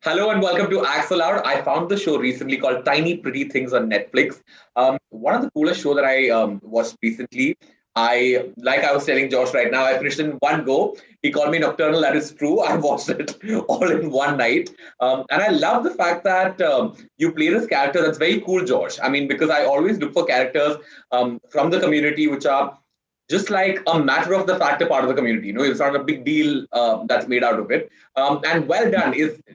Hello and welcome to Acts Aloud. I found the show recently called Tiny Pretty Things on Netflix. One of the coolest shows that I watched recently. Like I was telling Josh right now, I finished in one go. He called me nocturnal. That is true. I watched it all in one night. And I love the fact that you play this character. That's very cool, Josh. I mean, because I always look for characters from the community which are just like a matter of the fact a part of the community. It's not a big deal that's made out of it. And well done.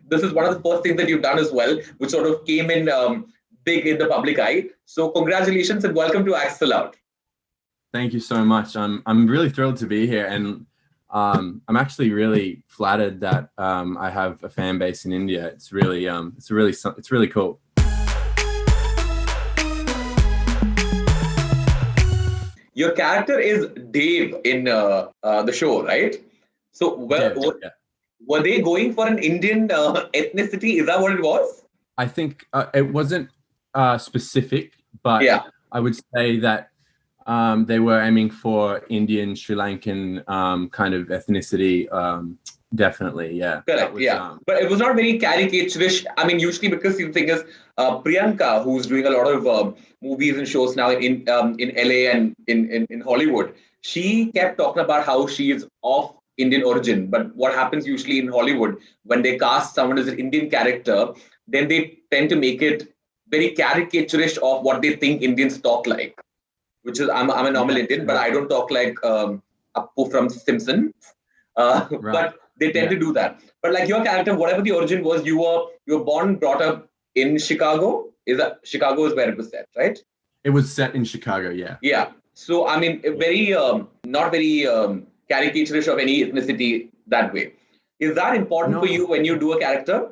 This is one of the first things that you've done as well, which sort of came in big in the public eye. So congratulations and welcome to Axel Out. Thank you so much. I'm really thrilled to be here, and I'm actually really flattered that I have a fan base in India. It's really cool. Your character is Dave in the show, right? So were they going for an Indian ethnicity? Is that what it was? I think it wasn't specific, but yeah. I would say that they were aiming for Indian, Sri Lankan kind of ethnicity. Definitely, yeah. Correct, but it was not very caricaturish. I mean, usually because the thing is, Priyanka, who's doing a lot of movies and shows now in LA and in Hollywood, she kept talking about how she is of Indian origin. But what happens usually in Hollywood, when they cast someone as an Indian character, then they tend to make it very caricaturish of what they think Indians talk like. Which is, I'm a normal Indian, but I don't talk like Appu from Simpsons. Right. But they tend to do that. But like your character, whatever the origin was, you were born and brought up in Chicago. Chicago is where it was set, right? It was set in Chicago, yeah. Yeah. So I mean, very not very caricaturish of any ethnicity that way. Is that important for you when you do a character?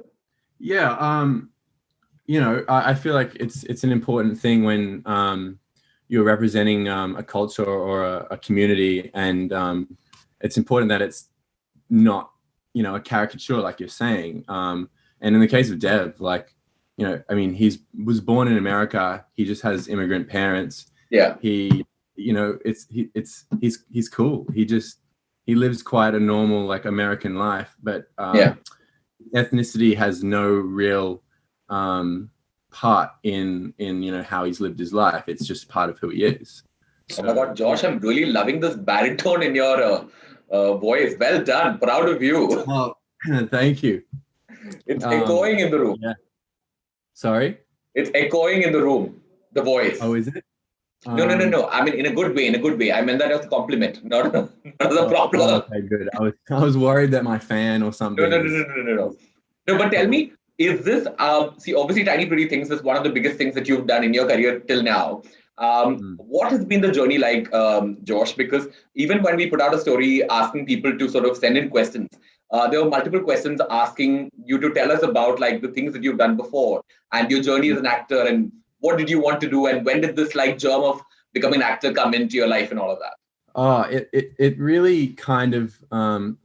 Yeah. I feel like it's an important thing when you're representing a culture or a community, and it's important that it's not, a caricature like you're saying. And in the case of Dev, like, he was born in America. He just has immigrant parents. Yeah. He's cool. He lives quite a normal, like, American life, but ethnicity has no real part in how he's lived his life. It's just part of who he is. So, oh my God, Josh, I'm really loving this baritone in your voice. Well done. Proud of you. Oh, thank you. It's echoing in the room. Yeah. Sorry? It's echoing in the room, the voice. Oh, is it? No. I mean, in a good way. I meant that as a compliment, not as a problem. Okay, good. I was worried that my fan or something. No. No, but tell me, is this, obviously Tiny Pretty Things is one of the biggest things that you've done in your career till now. What has been the journey like, Josh? Because even when we put out a story asking people to sort of send in questions, there were multiple questions asking you to tell us about like the things that you've done before and your journey as an actor, and what did you want to do, and when did this like germ of becoming an actor come into your life and all of that? It really kind of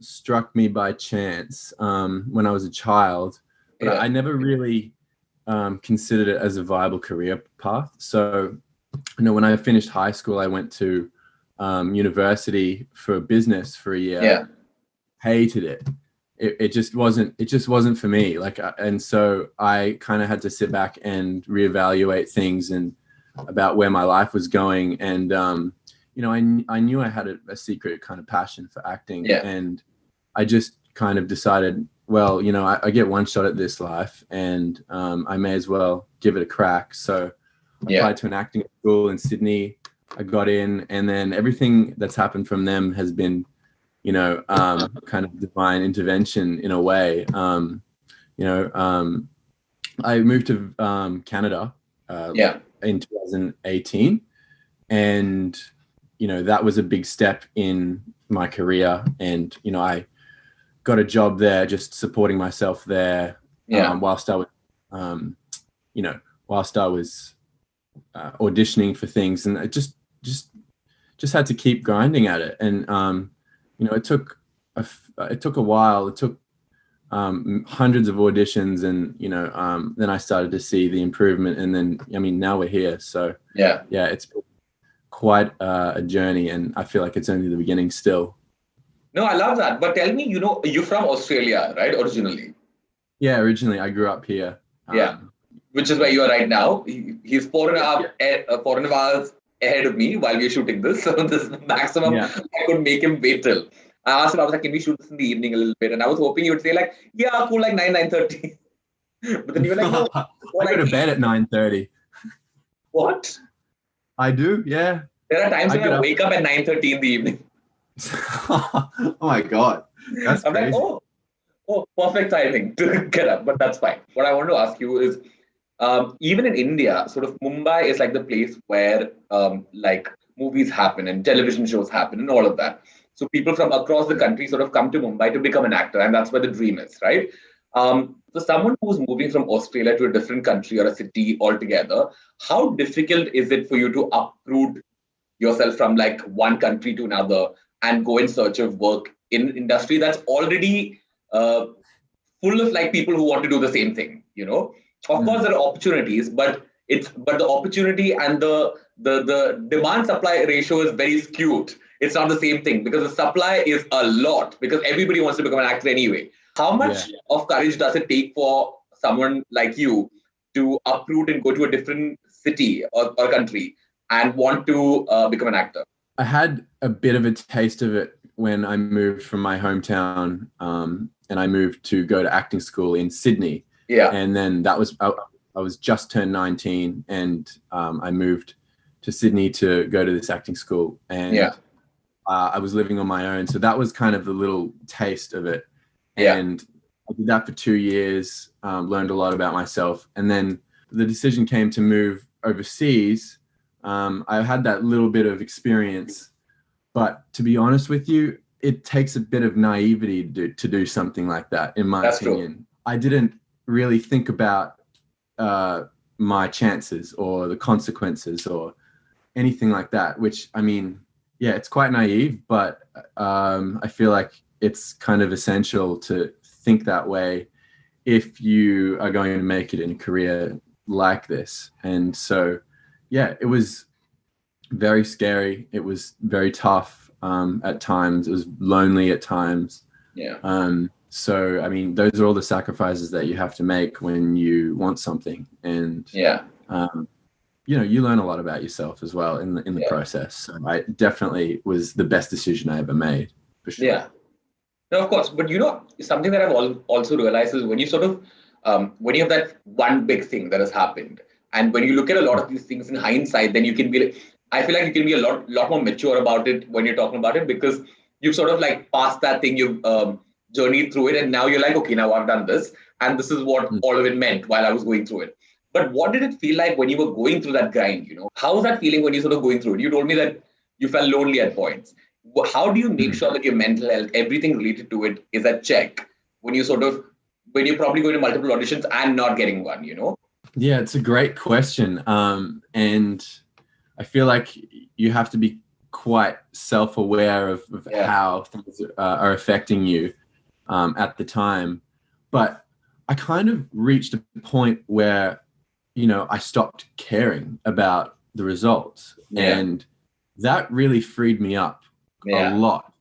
struck me by chance when I was a child, but I never really considered it as a viable career path. So, when I finished high school, I went to university for business for a year. Yeah. Hated it. It just wasn't for me. And so I kind of had to sit back and reevaluate things and about where my life was going. And I knew I had a secret kind of passion for acting. Yeah. And I just kind of decided, well, I get one shot at this life, and I may as well give it a crack. So I applied to an acting school in Sydney. I got in, and then everything that's happened from them has been, kind of divine intervention in a way. I moved to Canada in 2018, and that was a big step in my career. And I got a job there, just supporting myself there, whilst I was auditioning for things, and I just had to keep grinding at it. And it took a while. It took hundreds of auditions, and then I started to see the improvement, and then now we're here. So it's been quite a journey, and I feel like it's only the beginning still. No, I love that. But tell me, you're from Australia, right? Originally. Yeah, originally I grew up here. Yeah. Which is where you are right now. He's 4.5 hours ahead of me while we're shooting this. So this is the maximum Yeah. I could make him wait till. I asked him, I was like, can we shoot this in the evening a little bit? And I was hoping he would say like, yeah, cool, like 9:30. But then you were like, no, I more go like to bed at 9:30. what? I do, yeah. There are times I when get I up. wake up at 9:30 in the evening. Oh my God. That's I'm like, crazy. oh, perfect timing to get up, but that's fine. What I want to ask you is, even in India, sort of Mumbai is like the place where like movies happen and television shows happen and all of that. So people from across the country sort of come to Mumbai to become an actor, and that's where the dream is, right? So someone who's moving from Australia to a different country or a city altogether, how difficult is it for you to uproot yourself from like one country to another and go in search of work in an industry that's already uh, full of like people who want to do the same thing, you know? Of course there are opportunities, but the opportunity and the demand supply ratio is very skewed. It's not the same thing because the supply is a lot because everybody wants to become an actor anyway. How much of courage does it take for someone like you to uproot and go to a different city or country and want to become an actor? I had a bit of a taste of it when I moved from my hometown, and I moved to go to acting school in Sydney. Yeah. And then I was just turned 19, and I moved to Sydney to go to this acting school. And I was living on my own. So that was kind of the little taste of it. And I did that for 2 years, learned a lot about myself. And then the decision came to move overseas. I had that little bit of experience, but to be honest with you, it takes a bit of naivety to do something like that, in my opinion. True. I didn't really think about my chances or the consequences or anything like that, which, I mean, yeah, it's quite naive, but I feel like it's kind of essential to think that way if you are going to make it in a career like this. And so, yeah, it was very scary. It was very tough at times. It was lonely at times. So, I mean, those are all the sacrifices that you have to make when you want something. And, you know, you learn a lot about yourself as well in the process. So I definitely was the best decision I ever made, for sure. Yeah. No, of course. But, you know, something that I've also realized is when you sort of, when you have that one big thing that has happened, and when you look at a lot of these things in hindsight, then you can be like, I feel like you can be a lot more mature about it when you're talking about it because you've sort of like passed that thing, you've journeyed through it, and now you're like, okay, now I've done this, and this is what all of it meant while I was going through it. But what did it feel like when you were going through that grind? You know, how was that feeling when you sort of going through it? You told me that you felt lonely at points. How do you make sure that your mental health, everything related to it, is at check when you're probably going to multiple auditions and not getting one? You know? Yeah, it's a great question, and I feel like you have to be quite self-aware of how things are affecting you at the time. But I kind of reached a point where, you know, I stopped caring about the results. And that really freed me up a lot.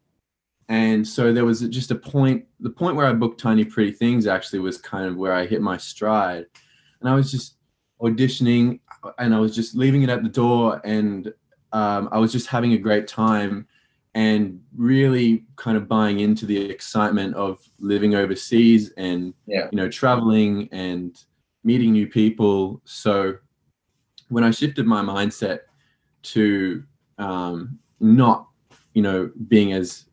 And so there was just the point where I booked Tiny Pretty Things actually was kind of where I hit my stride. And I was just auditioning and I was just leaving it at the door, and I was just having a great time and really kind of buying into the excitement of living overseas and, you know, traveling and meeting new people. So when I shifted my mindset to not, you know, being as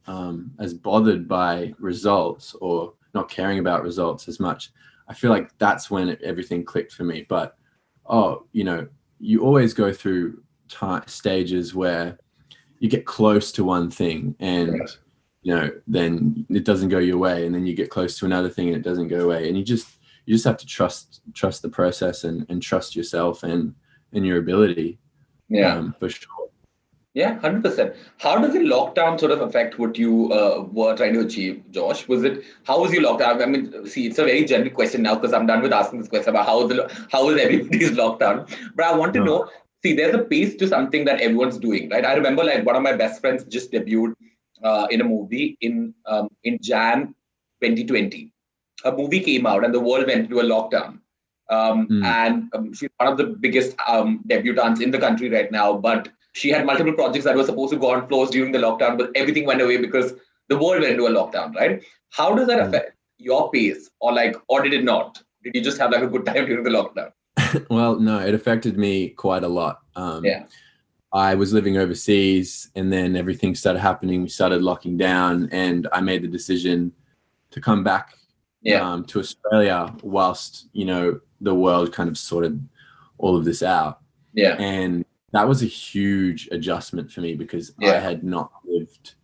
bothered by results or not caring about results as much, I feel like that's when everything clicked for me. But, you know, you always go through stages where you get close to one thing and, you know, then it doesn't go your way. And then you get close to another thing and it doesn't go away. And you just have to trust the process and trust yourself and your ability. For sure. Yeah, 100%. How does the lockdown sort of affect what you were trying to achieve, Josh? How was your lockdown? I mean, see, it's a very general question now because I'm done with asking this question about how is everybody's lockdown. But I want to know, see, there's a pace to something that everyone's doing, right? I remember like one of my best friends just debuted in a movie in Jan 2020. a movie came out and the world went into a lockdown. And she's one of the biggest debutantes in the country right now. But she had multiple projects that were supposed to go on floors during the lockdown, but everything went away because the world went into a lockdown, right? How does that affect your pace, or did it not? Did you just have like a good time during the lockdown? Well, no, it affected me quite a lot. Yeah. I was living overseas, and then everything started happening. We started locking down, and I made the decision to come back to Australia whilst, the world kind of sorted all of this out. Yeah. And that was a huge adjustment for me because I had not lived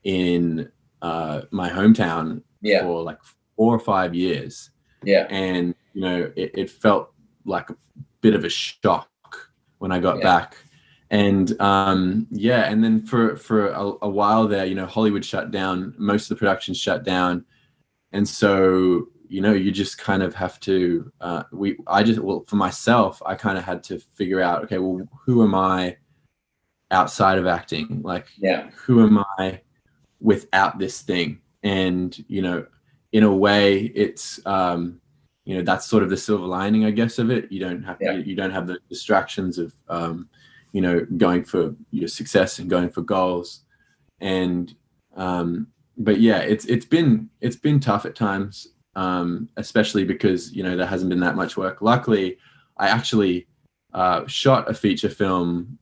in my hometown for like 4 or 5 years. Yeah. And, it felt like a bit of a shock when I got back. And and then for a while there, Hollywood shut down, most of the productions shut down. And so, you just kind of have to, for myself, I kind of had to figure out, okay, well, who am I outside of acting? Like, who am I without this thing? And, in a way it's, that's sort of the silver lining, I guess, of it. You don't have the distractions of, going for your success and going for goals. And, but yeah, it's been tough at times, especially because, there hasn't been that much work. Luckily, I actually shot a feature film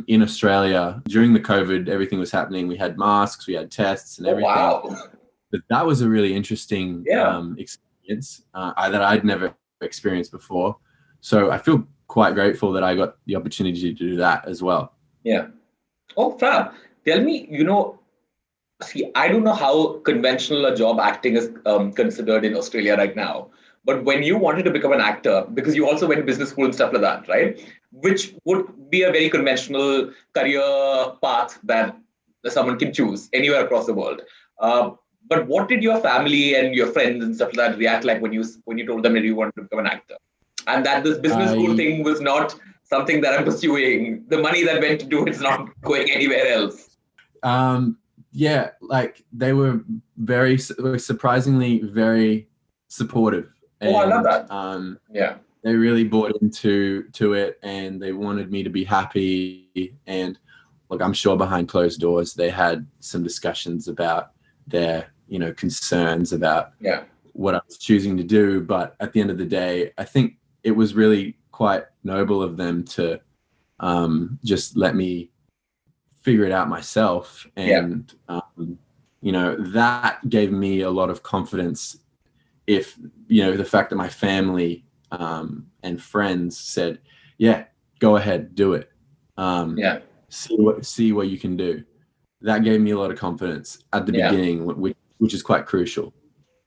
in Australia during the COVID. Everything was happening. We had masks, we had tests and everything. Oh, wow. But that was a really interesting experience that I'd never experienced before. So I feel quite grateful that I got the opportunity to do that as well. Yeah. Oh, Fab, tell me, see, I don't know how conventional a job acting is considered in Australia right now. But when you wanted to become an actor, because you also went to business school and stuff like that, right? Which would be a very conventional career path that someone can choose anywhere across the world. But what did your family and your friends and stuff like that react like when you told them that you wanted to become an actor? And that this business school thing was not something that I'm pursuing. The money that went to do it's not going anywhere else. Yeah, like they were surprisingly very supportive. And, I love that. They really bought into it, and they wanted me to be happy. And look, I'm sure behind closed doors they had some discussions about their, concerns about what I was choosing to do. But at the end of the day, I think it was really quite noble of them to just let me figure it out myself. And, that gave me a lot of confidence. If, the fact that my family and friends said, go ahead, do it. See what you can do. That gave me a lot of confidence at the beginning, which is quite crucial.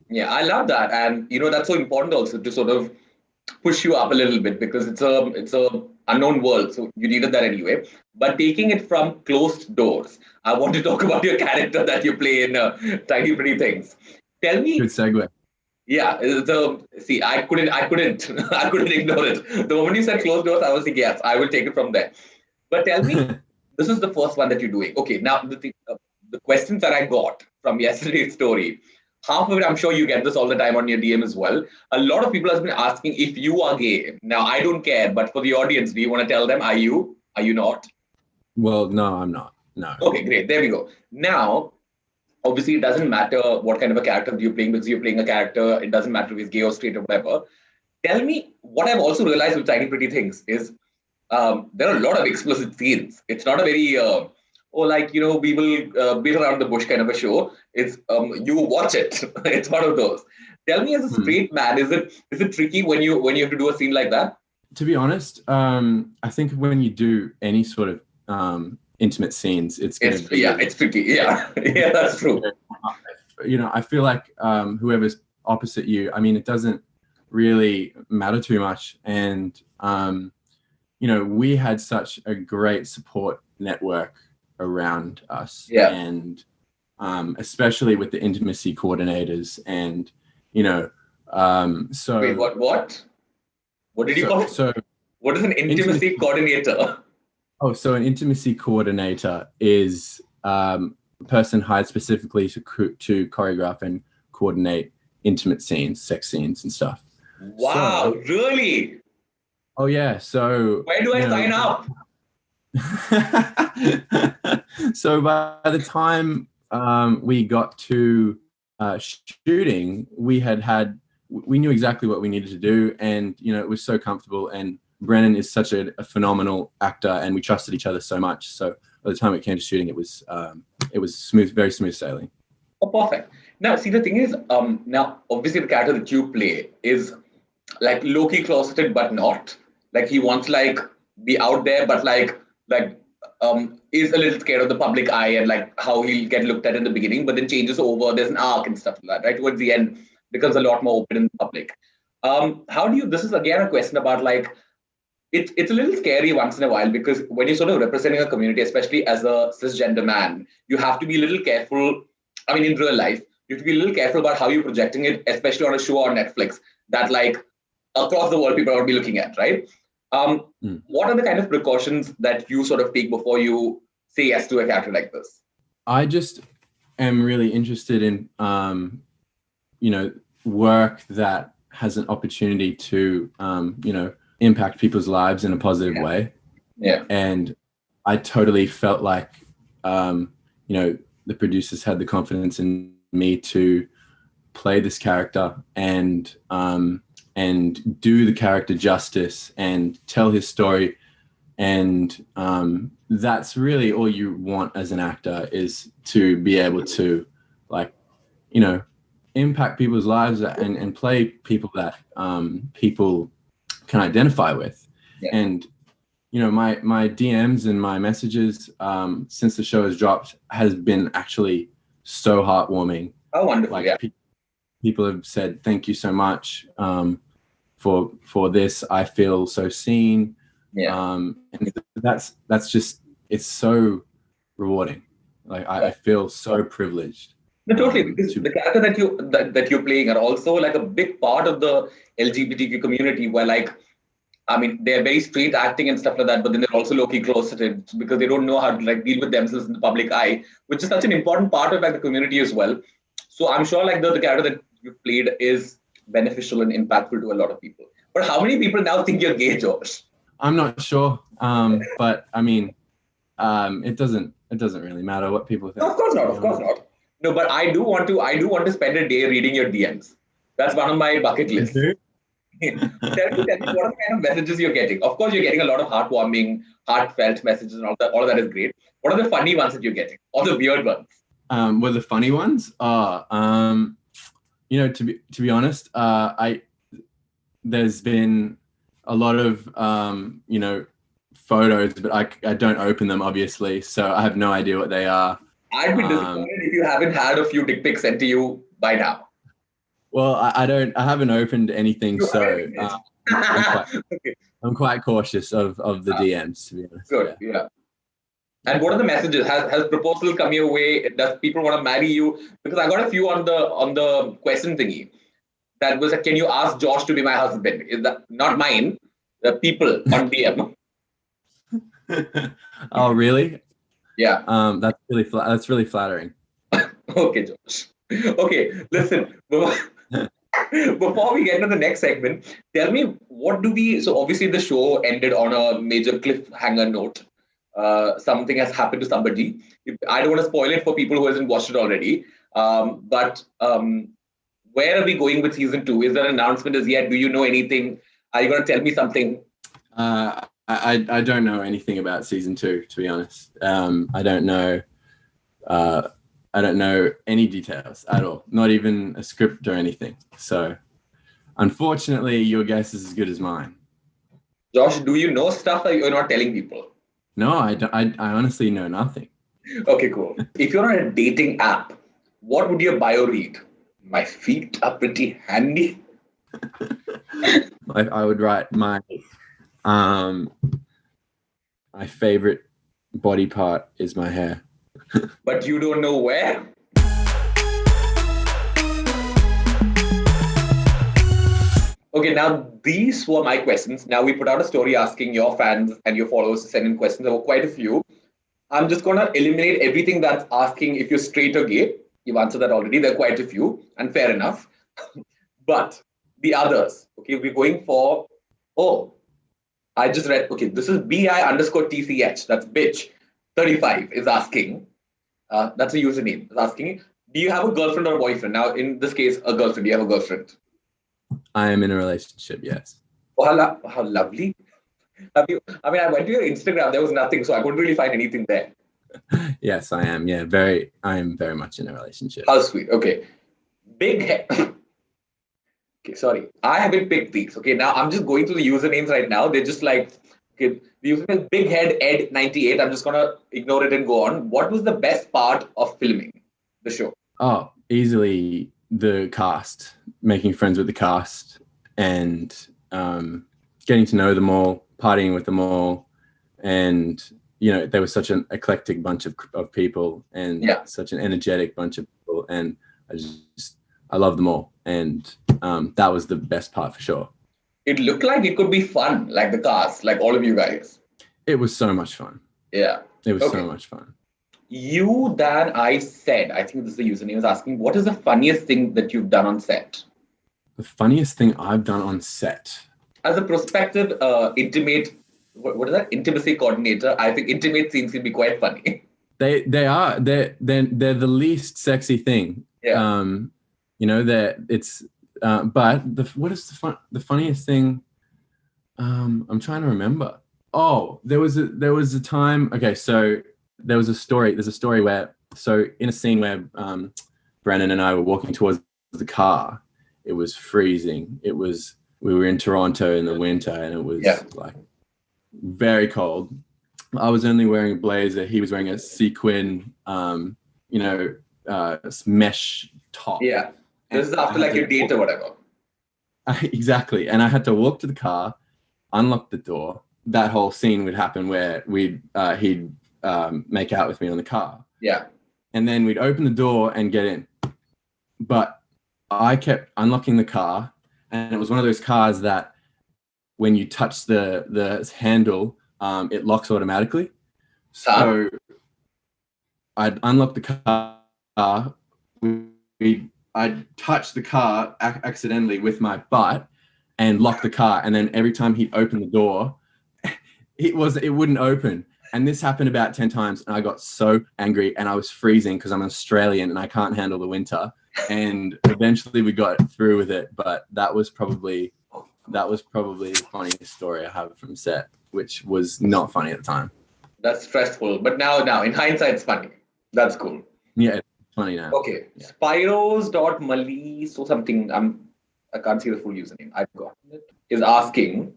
Yeah, I love that. And, that's so important also to sort of push you up a little bit because it's a unknown world. So you needed that anyway. But taking it from closed doors, I want to talk about your character that you play in Tiny Pretty Things. Tell me. Good segue. Yeah. So see, I couldn't ignore it. The moment you said closed doors, I was like, yes, I will take it from there. But tell me, this is the first one that you're doing. Okay. Now the questions that I got from yesterday's story, half of it, I'm sure you get this all the time on your DM as well. A lot of people have been asking if you are gay. Now, I don't care, but for the audience, do you want to tell them, are you? Are you not? Well, no, I'm not. No. Okay, great. There we go. Now, obviously, it doesn't matter what kind of a character you're playing because you're playing a character. It doesn't matter if he's gay or straight or whatever. Tell me, what I've also realized with Tiny Pretty Things is there are a lot of explicit scenes. It's not a very... we will beat around the bush kind of a show. It's you watch it. It's one of those. Tell me, as a straight man, is it tricky when you have to do a scene like that? To be honest, I think when you do any sort of intimate scenes, it's tricky. Yeah, that's true. I feel like whoever's opposite you, I mean, it doesn't really matter too much. And we had such a great support network around us, and especially with the intimacy coordinators, and so wait, what did you call it? So what is an intimacy coordinator? So an intimacy coordinator is a person hired specifically to choreograph and coordinate intimate scenes, sex scenes and stuff. Wow, really? Oh yeah. So where do I sign up? So by the time we got to shooting, we knew exactly what we needed to do, and it was so comfortable. And Brennan is such a phenomenal actor, and we trusted each other so much. So by the time it came to shooting, it was smooth, very smooth sailing. Oh, perfect. Now, see, the thing is, now obviously the character that you play is like low-key closeted, but not. Like he wants like be out there, but like is a little scared of the public eye and like how he'll get looked at in the beginning, but then changes over. There's an arc and stuff like that, right? Towards the end, becomes a lot more open in the public. How do you? This is again a question about like it's a little scary once in a while, because when you're sort of representing a community, especially as a cisgender man, you have to be a little careful. I mean, in real life, you have to be a little careful about how you're projecting it, especially on a show on Netflix that like across the world people are going to be looking at, right? What are the kind of precautions that you sort of take before you say yes to a character like this? I just am really interested in, work that has an opportunity to, impact people's lives in a positive way. Yeah. And I totally felt like, the producers had the confidence in me to play this character and do the character justice and tell his story. And that's really all you want as an actor, is to be able to impact people's lives and play people that people can identify with. Yeah. And my DMs and my messages since the show has dropped has been actually so heartwarming. Oh, wonderful! People have said thank you so much for this. I feel so seen. Yeah. And that's just, it's so rewarding. Like I feel so privileged. No, totally, because the character that you're playing are also like a big part of the LGBTQ community, where like, I mean, they're very straight acting and stuff like that, but then they're also low-key closeted because they don't know how to like deal with themselves in the public eye, which is such an important part of like the community as well. So I'm sure like the character that you played is beneficial and impactful to a lot of people. But how many people now think you're gay, Josh? I'm not sure, but I mean, it doesn't really matter what people think. No, of course not. Of course not. No, but I do want to spend a day reading your DMs. That's one of my bucket lists. Tell me what are the kind of messages you're getting. Of course, you're getting a lot of heartwarming, heartfelt messages, and all that. All of that is great. What are the funny ones that you're getting, or the weird ones? Well, the funny ones are, to be honest, there's been a lot of photos, but I don't open them, obviously, so I have no idea what they are. I'd be disappointed if you haven't had a few dick pics sent to you by now. Well, I haven't opened anything, so I'm quite cautious of the DMs, to be honest. Good, yeah. And what are the messages? Has proposal come your way? Does people want to marry you? Because I got a few on the question thingy. That was, can you ask Josh to be my husband? Is that not mine? The people on DM. Oh, really? Yeah. That's really flattering. Okay, Josh. Okay, listen. Before we get to the next segment, tell me, so obviously the show ended on a major cliffhanger note. Something has happened to somebody. I don't want to spoil it for people who hasn't watched it already. But where are we going with season 2? Is there an announcement as yet? Do you know anything? Are you going to tell me something? I don't know anything about season 2, to be honest. I don't know any details at all, not even a script or anything. So unfortunately, your guess is as good as mine. Josh, do you know stuff that you're not telling people? No, I honestly know nothing. Okay, cool. If you're on a dating app, what would your bio read? My feet are pretty handy. I would write my favorite body part is my hair. But you don't know where? Okay, now these were my questions. Now we put out a story asking your fans and your followers to send in questions. There were quite a few. I'm just going to eliminate everything that's asking if you're straight or gay. You've answered that already. There are quite a few, and fair enough. But the others, okay, we're going for, oh, I just read, okay, this is BI_TCH, that's bitch, 35 is asking, that's a username, is asking, do you have a girlfriend or a boyfriend? Now, in this case, a girlfriend. Do you have a girlfriend? I am in a relationship, yes. Oh, how lovely. I mean, I went to your Instagram, there was nothing, so I couldn't really find anything there. Yes, I am. Yeah, I am very much in a relationship. How sweet. Okay. Big head. Okay, sorry. I haven't picked these. Okay, now I'm just going through the usernames right now. They're just like, okay, the username is Big Head Ed 98. I'm just gonna ignore it and go on. What was the best part of filming the show? Oh, easily the cast, making friends with the cast, and getting to know them all, partying with them all, and they were such an eclectic bunch of people, and such an energetic bunch of people, and I love them all, and that was the best part for sure. It looked like it could be fun, like the cast, like all of you guys. It was so much fun. Yeah. It was so much fun. You, Dan, I think this is the username, is asking, what is the funniest thing that you've done on set? The funniest thing I've done on set? As a prospective intimate, what is that? Intimacy coordinator, I think intimate scenes can be quite funny. They are. They're the least sexy thing. Yeah. But what is the funniest thing? I'm trying to remember. Oh, there was a time. Okay, so there's a story where, so in a scene where Brennan and I were walking towards the car, it was freezing. We were in Toronto in the winter, and it was like very cold. I was only wearing a blazer. He was wearing a sequin, mesh top. Yeah. This is after like a date or whatever. Exactly. And I had to walk to the car, unlock the door. That whole scene would happen where he'd make out with me on the car. Yeah. And then we'd open the door and get in. But I kept unlocking the car, and it was one of those cars that when you touch the handle, it locks automatically. So I'd unlock the car. I'd touch the car accidentally with my butt and lock the car. And then every time he'd open the door, it wouldn't open. And this happened about 10 times. And I got so angry, and I was freezing because I'm Australian and I can't handle the winter. And eventually we got through with it. But that was probably the funniest story I have from set, which was not funny at the time. That's stressful. But now in hindsight, it's funny. That's cool. Yeah, it's funny now. Okay. Yeah. Spyros.mali, so something, I can't see the full username. I've gotten it. Is asking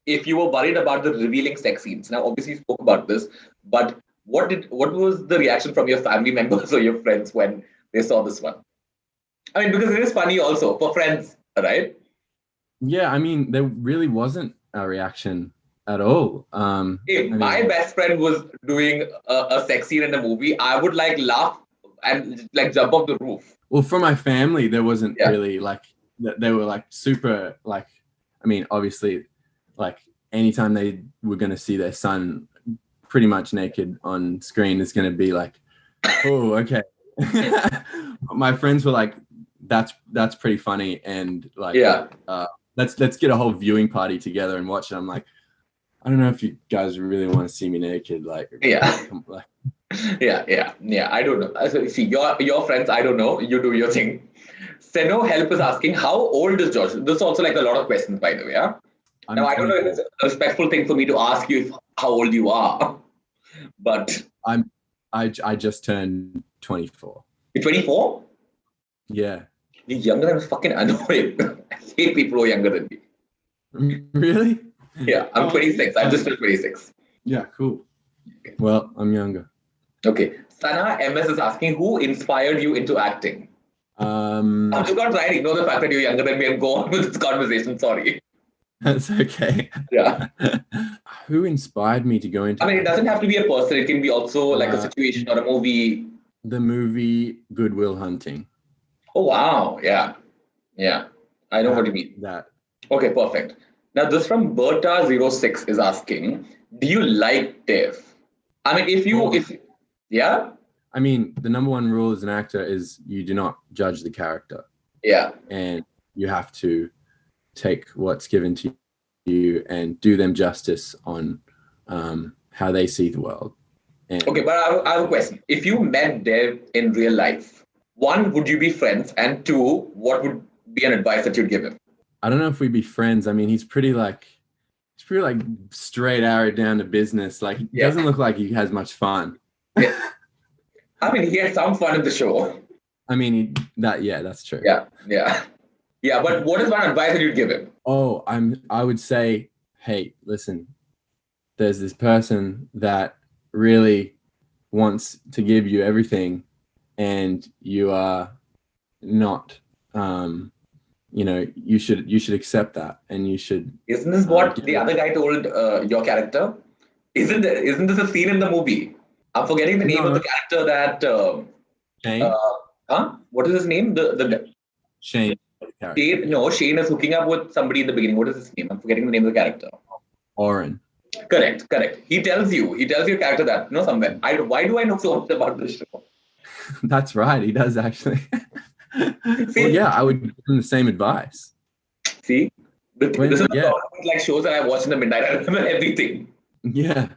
if you were worried about the revealing sex scenes. Now, obviously, you spoke about this, but what was the reaction from your family members or your friends when they saw this one? I mean, because it is funny also for friends, right? Yeah, I mean, there really wasn't a reaction at all. If my best friend was doing a sex scene in a movie, I would laugh and jump off the roof. Well, for my family, there wasn't really they were super obviously anytime they were going to see their son pretty much naked on screen is going to be like, oh, okay. My friends were like, that's pretty funny, and let's get a whole viewing party together and watch it. I'm like, I don't know if you guys really want to see me naked. Yeah, I don't know. So, see, your friends, I don't know. You do your thing. Seno Help is asking, how old is Josh? This is also a lot of questions, by the way. Yeah? Now, I don't know if it's a respectful thing for me to ask you how old you are, but I just turned 24. You're 24? Yeah. You're younger than fucking annoying. I hate people who are younger than me. Really? Yeah, I'm 26. I'm just 26. Yeah, cool. Okay. Well, I'm younger. Okay. Sana MS is asking, who inspired you into acting? I'm just going to try and ignore the fact that you're younger than me and go on with this conversation. Sorry. That's okay. Yeah. Who inspired me to go into acting? It doesn't have to be a person. It can be also a situation or a movie. The movie Good Will Hunting. Oh, wow. Yeah. I know what you mean. That. Okay, perfect. Now, this from Berta06 is asking, do you like Dev? Yeah? I mean, the number one rule as an actor is you do not judge the character. Yeah. and you have to take what's given to you and do them justice on how they see the world. And Okay, but I have a question. If you met Dev in real life, one, would you be friends? And two, what would be an advice that you'd give him? I don't know if we'd be friends. I mean, he's pretty like straight arrow down to business. Like, he doesn't look like he has much fun. Yeah. I mean, he had some fun in the show. I mean, that's true. Yeah. But what is one advice that you'd give him? Oh, I would say, hey, listen, there's this person that really wants to give you everything, and you are not, you should accept that, and you should. Isn't this what the other guy told your character? Isn't this a scene in the movie? I'm forgetting the name of the character that. Shane. What is his name? The Shane. Shane is hooking up with somebody in the beginning. What is his name? I'm forgetting the name of the character. Oren. Correct. He tells your character that, somewhere. Why do I know so much about this show? That's right. He does actually. Well, yeah, I would give him the same advice. See, this is the problem with like shows that I watch in the midnight. I remember everything. Yeah,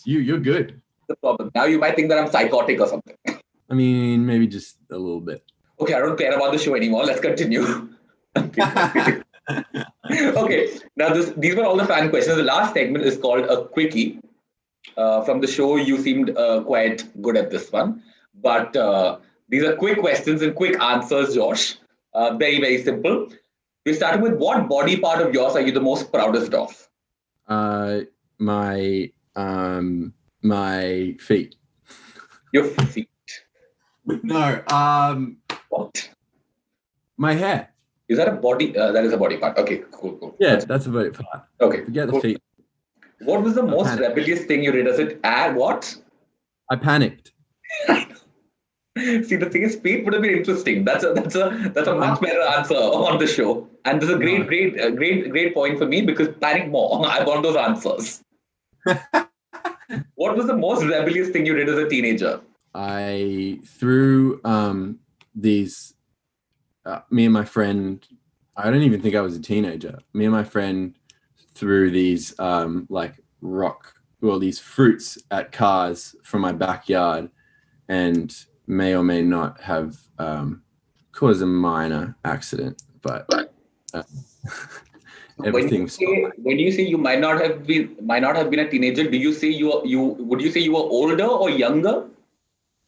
you're good. The problem. Now you might think that I'm psychotic or something. I mean, maybe just a little bit. Okay, I don't care about the show anymore. Let's continue. Okay, now these were all the fan questions. The last segment is called a quickie. From the show, you seemed quite good at this one. But these are quick questions and quick answers, Josh. Very, very simple. We're starting with, what body part of yours are you the most proudest of? My feet. Your feet. No. What? My hair. Is that a body? That is a body part. Okay, cool. Yeah, that's a body part. Okay. Forget the feet. What was the most rebellious thing you did as it? What? I panicked. See, the thing is, feet would have been interesting. That's a much better answer on the show. And this is a great point for me, because panic more. I want those answers. What was the most rebellious thing you did as a teenager? I threw these. Me and my friend. I don't even think I was a teenager. Me and my friend threw these these fruits at cars from my backyard, and may or may not have caused a minor accident, but everything's fine. When you say you might not have been a teenager, do you say would you say you were older or younger?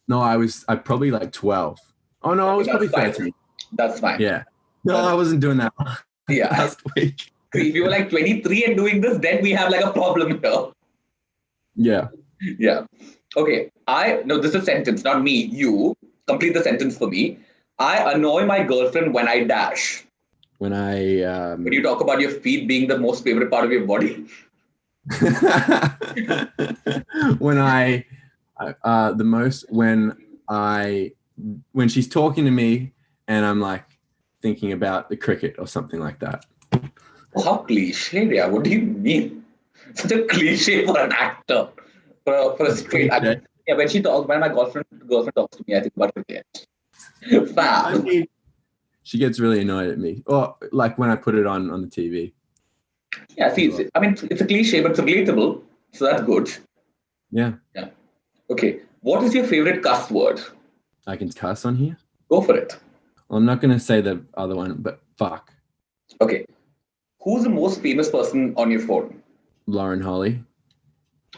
No, I probably like 12. Oh no, I was probably 13. That's fine. Yeah. No, I wasn't doing that last week. If you were like 23 and doing this, then we have like a problem here. Yeah. Yeah. Okay. This is a sentence, not me. You complete the sentence for me. I annoy my girlfriend when I dash. When you talk about your feet being the most favorite part of your body. when she's talking to me and I'm like thinking about the cricket or something like that. How cliche, yeah. What do you mean? Such a cliche for an actor. For a straight actor. Yeah, when my girlfriend talks to me, I think about cricket. I mean, she gets really annoyed at me. Or like when I put it on the TV. Yeah, see, it's a cliche, but it's relatable. So that's good. Yeah. Yeah. Okay. What is your favorite cuss word? I can cuss on here? Go for it. Well, I'm not going to say the other one, but fuck. Okay. Who's the most famous person on your phone? Lauren Holly.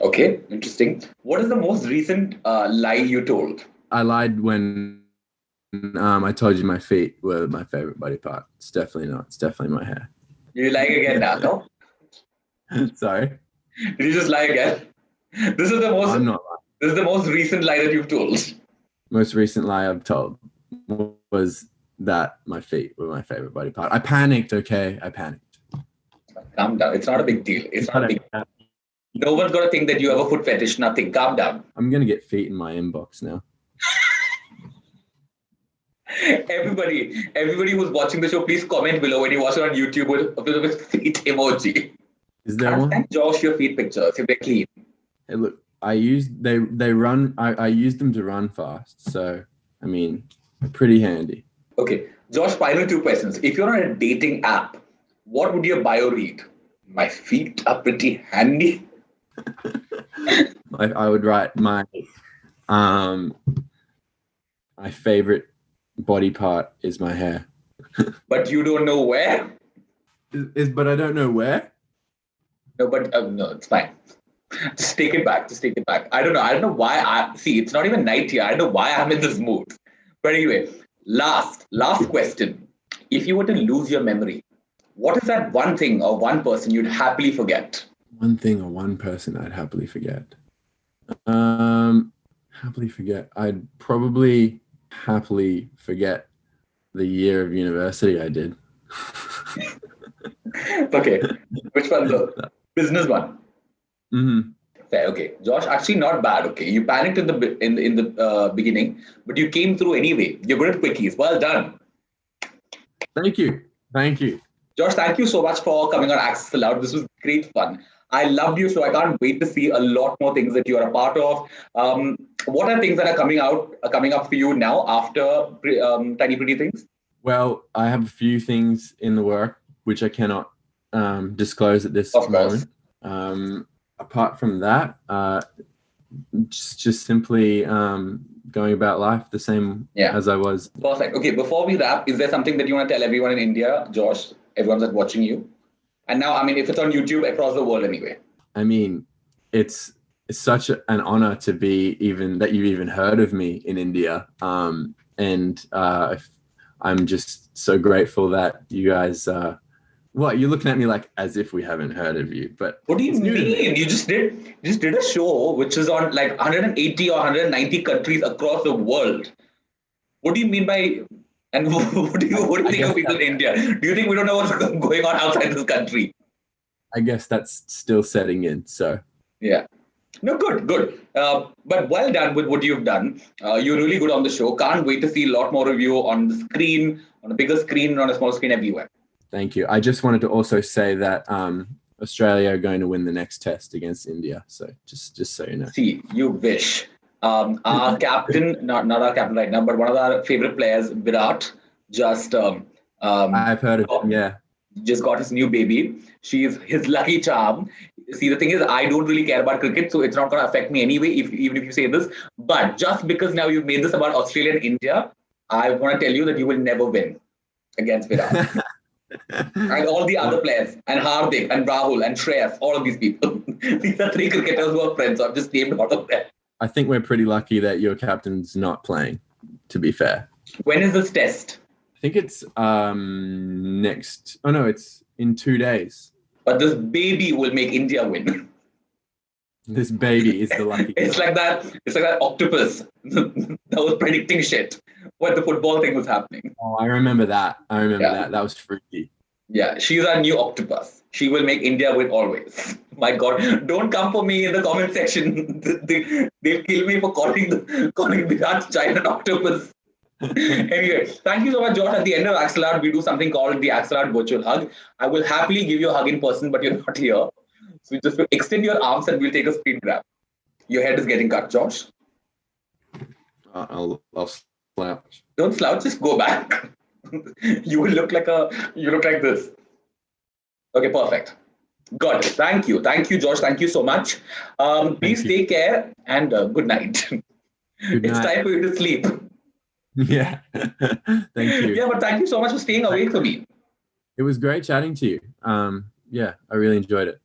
Okay, interesting. What is the most recent lie you told? I lied when I told you my feet were my favorite body part. It's definitely not. It's definitely my hair. You're lying again now, no? Sorry? Did you just lie again? This is the most. I'm not lying. This is the most recent lie that you've told. Most recent lie I've told was that my feet were my favorite body part. I panicked, okay? I panicked. Calm down. It's not a big deal. It's not a big deal. No one's got to think that you have a foot fetish. Nothing. Calm down. I'm going to get feet in my inbox now. Everybody who's watching the show, please comment below when you watch it on YouTube with feet emoji. Is there one? Send Josh your feet pictures if they're clean. Hey, look, I used them to run fast. So, I mean, pretty handy. Okay. Josh, final two questions. If you're on a dating app, what would your bio read? My feet are pretty handy. I would write my favorite body part is my hair. But you don't know where? But I don't know where. No, but no, it's fine. Just take it back. I don't know why it's not even night here. I don't know why I'm in this mood. But anyway, last question. If you were to lose your memory, what is that one thing or one person you'd happily forget? One thing or one person I'd happily forget. Happily forget. I'd probably happily forget the year of university I did. Okay. Which one though? Business one. Mm-hmm. Fair. Okay. Josh, actually not bad. Okay. You panicked in the beginning, but you came through anyway. You're good at quickies. Well done. Thank you. Josh, thank you so much for coming on Access Aloud. This was great fun. I loved your show. I can't wait to see a lot more things that you are a part of. What are things that are coming up for you now after Tiny Pretty Things? Well, I have a few things in the work which I cannot disclose at this moment. Apart from that, just simply going about life the same as I was. Perfect. Okay, before we wrap, is there something that you want to tell everyone in India, Josh, everyone that's watching you? And now, I mean, if it's on YouTube, across the world anyway. I mean, it's such an honor to be that you've even heard of me in India. And I'm just so grateful that you guys... What, you're looking at me like as if we haven't heard of you, but what do you mean? You just did a show which is on like 180 or 190 countries across the world. What do you mean by? And what do you think of people in India? Do you think we don't know what's going on outside this country? I guess that's still setting in. So yeah. No, good. But well done with what you've done. You're really good on the show. Can't wait to see a lot more of you on the screen, on a bigger screen, on a small screen, everywhere. Thank you. I just wanted to also say that Australia are going to win the next test against India. So just so you know. See, you wish. Our captain, not our captain right now, but one of our favorite players, Virat, just I've heard of him, yeah. Just got his new baby. She's his lucky charm. See, the thing is, I don't really care about cricket, so it's not going to affect me anyway, even if you say this. But just because now you've made this about Australia and India, I want to tell you that you will never win against Virat. And all the other players, and Hardik, and Rahul, and Shreyas, all of these people. These are three cricketers who are friends, so I've just named all of them. I think we're pretty lucky that your captain's not playing, to be fair. When is this test? I think it's it's in 2 days. But this baby will make India win. This baby is the lucky It's like that octopus that was predicting shit when the football thing was happening. Oh, I remember that. That. That was freaky. Yeah, she's our new octopus. She will make India win always. My God, don't come for me in the comment section. They'll kill me for calling Virat giant an octopus. Anyway, thank you so much, Josh. At the end of Axelard, we do something called the Axelard virtual hug. I will happily give you a hug in person, but you're not here. So just extend your arms and we'll take a screen grab. Your head is getting cut, Josh. I'll slouch. Don't slouch, just go back. You look like this. Okay, perfect. Good. Thank you, Josh. Thank you so much. Please take care and good night. It's time for you to sleep. Yeah. Thank you. Yeah, but thank you so much for staying awake for me. It was great chatting to you. Yeah, I really enjoyed it.